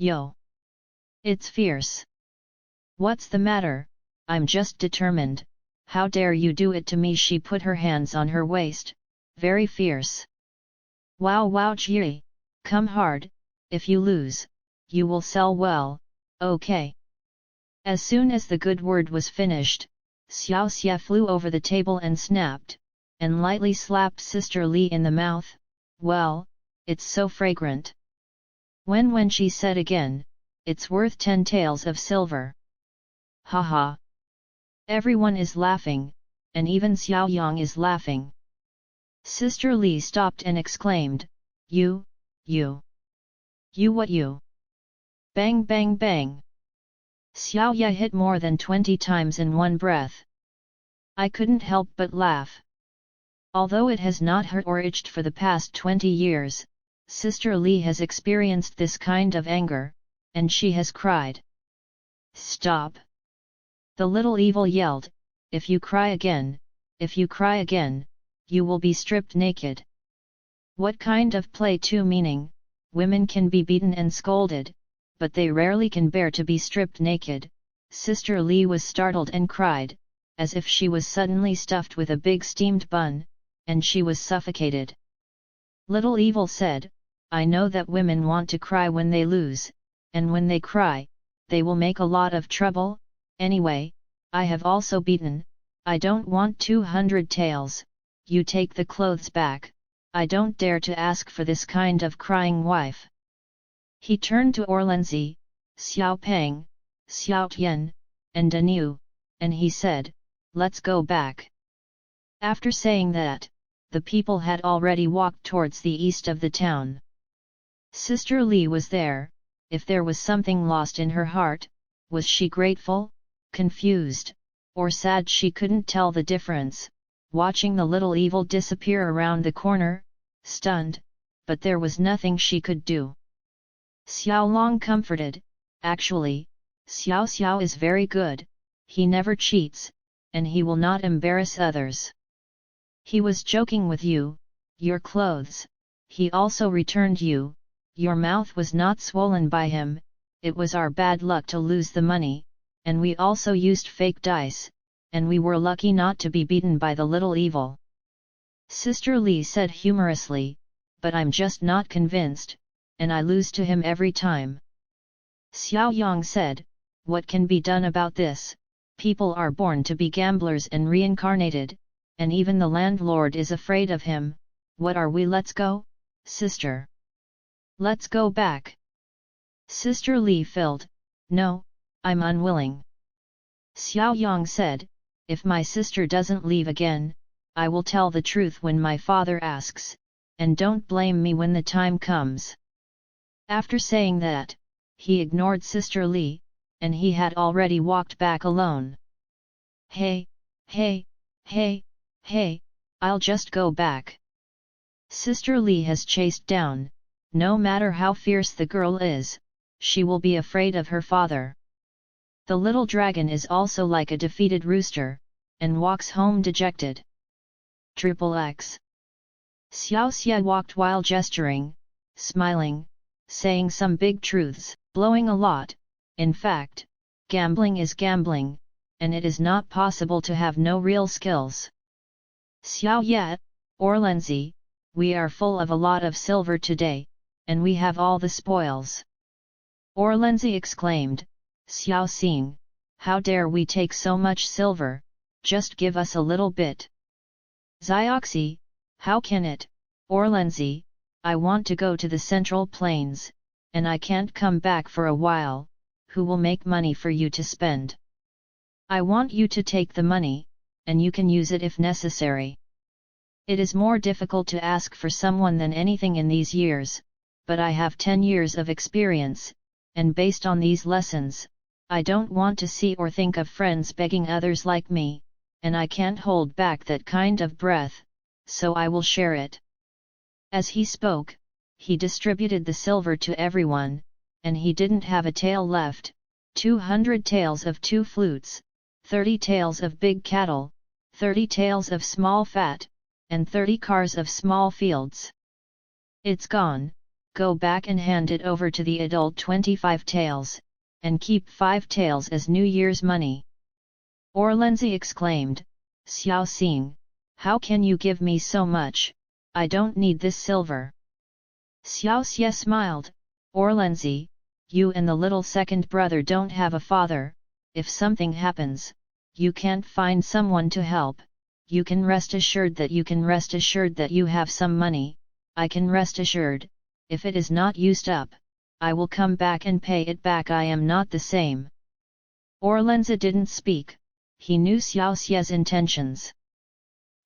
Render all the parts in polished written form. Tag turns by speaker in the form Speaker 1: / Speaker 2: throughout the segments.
Speaker 1: Yo! It's fierce. What's the matter? I'm just determined. How dare you do it to me? She put her hands on her waist, very fierce. Wow wow Jie! Come hard, if you lose, you will sell well, okay. As soon as the good word was finished, Xiaoxie flew over the table and snapped, and lightly slapped Sister Li in the mouth. Well, it's so fragrant. When she said again, it's worth 10 taels of silver. Haha. Everyone is laughing, and even Xiaoyang is laughing. Sister Li stopped and exclaimed, You what you? Bang bang bang. Xiaoya hit more than 20 times in one breath. I couldn't help but laugh. Although it has not hurt or itched for the past 20 years, Sister Li has experienced this kind of anger, and she has cried. Stop! The little evil yelled, if you cry again, you will be stripped naked. What kind of play too? Meaning, women can be beaten and scolded, but they rarely can bear to be stripped naked. Sister Li was startled and cried, as if she was suddenly stuffed with a big steamed bun, and she was suffocated. Little Evil said, I know that women want to cry when they lose, and when they cry, they will make a lot of trouble. Anyway, I have also beaten. I don't want 200 taels, you take the clothes back. I don't dare to ask for this kind of crying wife. He turned to Orlenzi, Xiao Peng, Xiao Tian, and Danu, and he said, let's go back. After saying that, the people had already walked towards the east of the town. Sister Li was there. If there was something lost in her heart, was she grateful, confused, or sad? She couldn't tell the difference, watching the little evil disappear around the corner, stunned, but there was nothing she could do. Xiao Long comforted, actually, Xiao is very good, he never cheats, and he will not embarrass others. He was joking with you, your clothes, he also returned you, your mouth was not swollen by him, it was our bad luck to lose the money, and we also used fake dice, and we were lucky not to be beaten by the little evil. Sister Li said humorously, but I'm just not convinced, and I lose to him every time. Xiao Yang said, what can be done about this? People are born to be gamblers and reincarnated, and even the landlord is afraid of him. What are we? Let's go, sister. Let's go back. Sister Li filled, no, I'm unwilling. Xiao Yang said, if my sister doesn't leave again, I will tell the truth when my father asks, and don't blame me when the time comes. After saying that, he ignored Sister Li, and he had already walked back alone. Hey, I'll just go back. Sister Li has chased down, no matter how fierce the girl is, she will be afraid of her father. The little dragon is also like a defeated rooster, and walks home dejected. XXX. Xiaoxie walked while gesturing, smiling, saying some big truths, blowing a lot. In fact, gambling is gambling, and it is not possible to have no real skills. Xiao Ye, Orlenzi, we are full of a lot of silver today, and we have all the spoils. Orlenzi exclaimed, Xiao Xing, how dare we take so much silver, just give us a little bit. Xiaoxie, how can it, Orlenzi, I want to go to the Central Plains, and I can't come back for a while, who will make money for you to spend? I want you to take the money, and you can use it if necessary. It is more difficult to ask for someone than anything in these years, but I have 10 years of experience, and based on these lessons, I don't want to see or think of friends begging others like me, and I can't hold back that kind of breath, so I will share it. As he spoke, he distributed the silver to everyone, and he didn't have a tael left. 200 taels of 2 flutes, 30 taels of big cattle, 30 taels of small fat, and 30 cars of small fields. It's gone, go back and hand it over to the adult 25 taels, and keep 5 taels as New Year's money. Orlenzi exclaimed, Xiaoxie, how can you give me so much? I don't need this silver. Xiaoxie smiled, Orlenzi, you and the little second brother don't have a father, if something happens, you can't find someone to help, you can rest assured that you have some money, I can rest assured, if it is not used up, I will come back and pay it back. I am not the same. Orlenzi didn't speak, he knew Xiaoxie's intentions.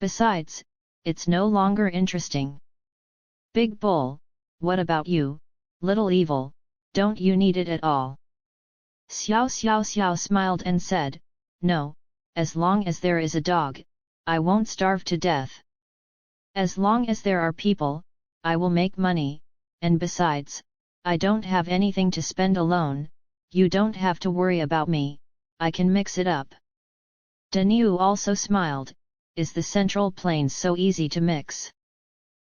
Speaker 1: Besides, it's no longer interesting. Big Bull, what about you, little evil, don't you need it at all? Xiao smiled and said, no, as long as there is a dog, I won't starve to death. As long as there are people, I will make money, and besides, I don't have anything to spend alone, you don't have to worry about me, I can mix it up. Daniu also smiled, is the Central Plains so easy to mix?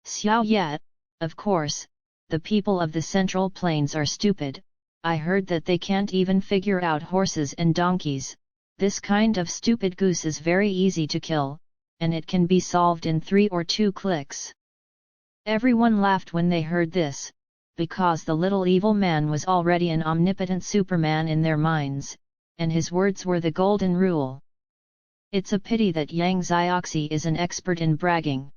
Speaker 1: Xiao Yat, of course, the people of the Central Plains are stupid, I heard that they can't even figure out horses and donkeys, this kind of stupid goose is very easy to kill, and it can be solved in 3 or 2 clicks. Everyone laughed when they heard this, because the little evil man was already an omnipotent Superman in their minds, and his words were the golden rule. It's a pity that Yang Xiaoxie is an expert in bragging.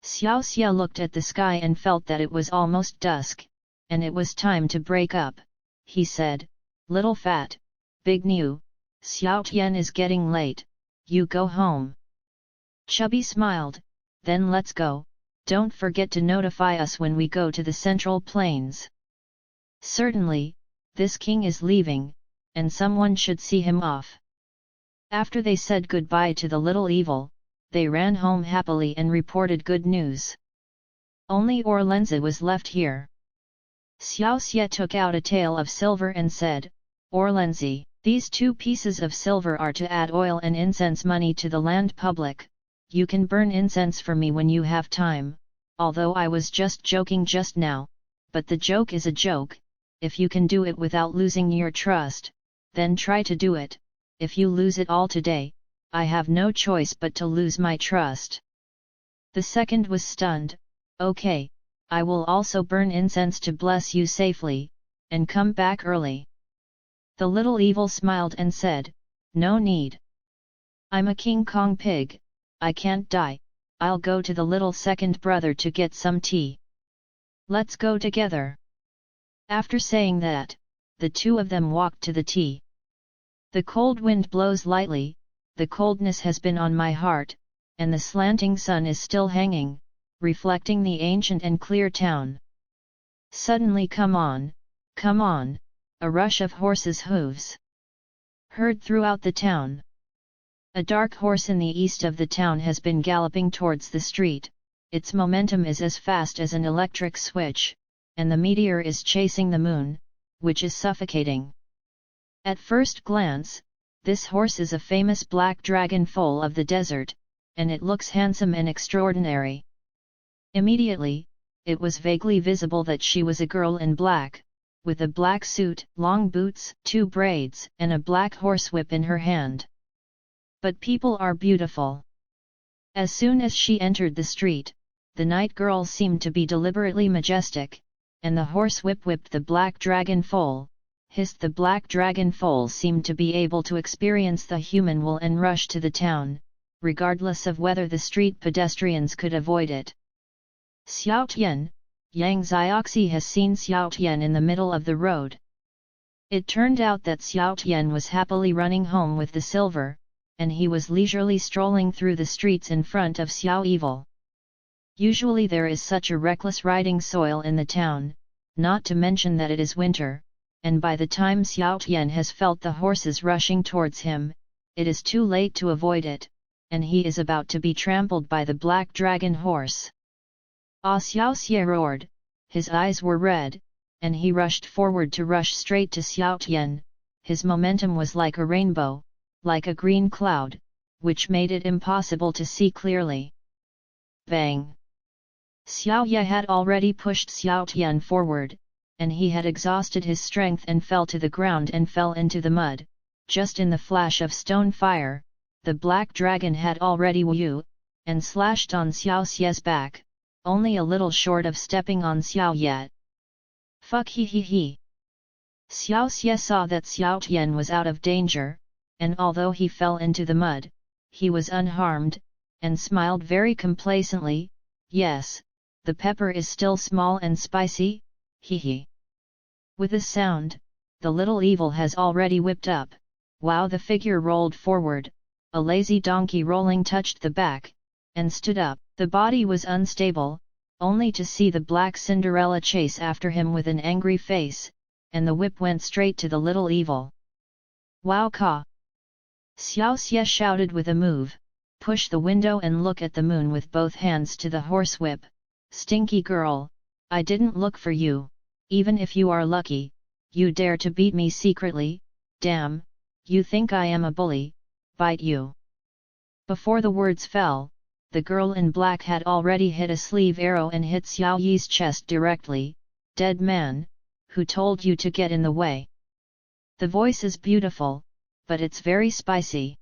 Speaker 1: Xiaoxie looked at the sky and felt that it was almost dusk, and it was time to break up. He said, little fat, big new, Xiaotian is getting late, you go home. Chubby smiled, then let's go, don't forget to notify us when we go to the Central Plains. Certainly, this king is leaving, and someone should see him off. After they said goodbye to the little evil, they ran home happily and reported good news. Only Orlenzi was left here. Xiaoxie took out a tael of silver and said, Orlenzi, these 2 pieces of silver are to add oil and incense money to the land public, you can burn incense for me when you have time, although I was just joking just now, but the joke is a joke, if you can do it without losing your trust, then try to do it, if you lose it all today, I have no choice but to lose my trust. The second was stunned, okay, I will also burn incense to bless you safely, and come back early. The little evil smiled and said, no need. I'm a King Kong pig, I can't die, I'll go to the little second brother to get some tea. Let's go together. After saying that, the 2 of them walked to the tea. The cold wind blows lightly, the coldness has been on my heart, and the slanting sun is still hanging, reflecting the ancient and clear town. Suddenly come on, a rush of horses' hooves heard throughout the town. A dark horse in the east of the town has been galloping towards the street, its momentum is as fast as an electric switch, and the meteor is chasing the moon, which is suffocating. At first glance, this horse is a famous black dragon foal of the desert, and it looks handsome and extraordinary. Immediately, it was vaguely visible that she was a girl in black, with a black suit, long boots, 2 braids, and a black horsewhip in her hand. But people are beautiful. As soon as she entered the street, the night girl seemed to be deliberately majestic, and the horsewhip whipped the black dragon foal, hissed the black dragon foal seemed to be able to experience the human will and rush to the town, regardless of whether the street pedestrians could avoid it. Xiaotian, Yang Xiaoxie has seen Xiaotian in the middle of the road. It turned out that Xiaotian was happily running home with the silver, and he was leisurely strolling through the streets in front of Xiao Evil. Usually there is such a reckless riding soil in the town, not to mention that it is winter, and by the time Xiaotian has felt the horses rushing towards him, it is too late to avoid it, and he is about to be trampled by the black dragon horse. Ah! Xiaoxie roared, his eyes were red, and he rushed forward to rush straight to Xiaotian. His momentum was like a rainbow, like a green cloud, which made it impossible to see clearly. Bang! Xiao Ye had already pushed Xiao Tian forward, and he had exhausted his strength and fell to the ground and fell into the mud. Just in the flash of stone fire, the black dragon had already Wu, and slashed on Xiaoxie's back, only a little short of stepping on Xiao Ye. Fuck he he he. Xiaoxie saw that Xiao Tian was out of danger, and although he fell into the mud, he was unharmed, and smiled very complacently. Yes, the pepper is still small and spicy, he he. With a sound, the little evil has already whipped up. Wow! The figure rolled forward, a lazy donkey rolling touched the back, and stood up. The body was unstable, only to see the black Cinderella chase after him with an angry face, and the whip went straight to the little evil. Wow ka! Xiaoxie shouted with a move, push the window and look at the moon with both hands to the horsewhip. Stinky girl, I didn't look for you, even if you are lucky, you dare to beat me secretly, damn, you think I am a bully, bite you. Before the words fell, the girl in black had already hit a sleeve arrow and hit Xiao Yi's chest directly. Dead man, who told you to get in the way? The voice is beautiful, but it's very spicy.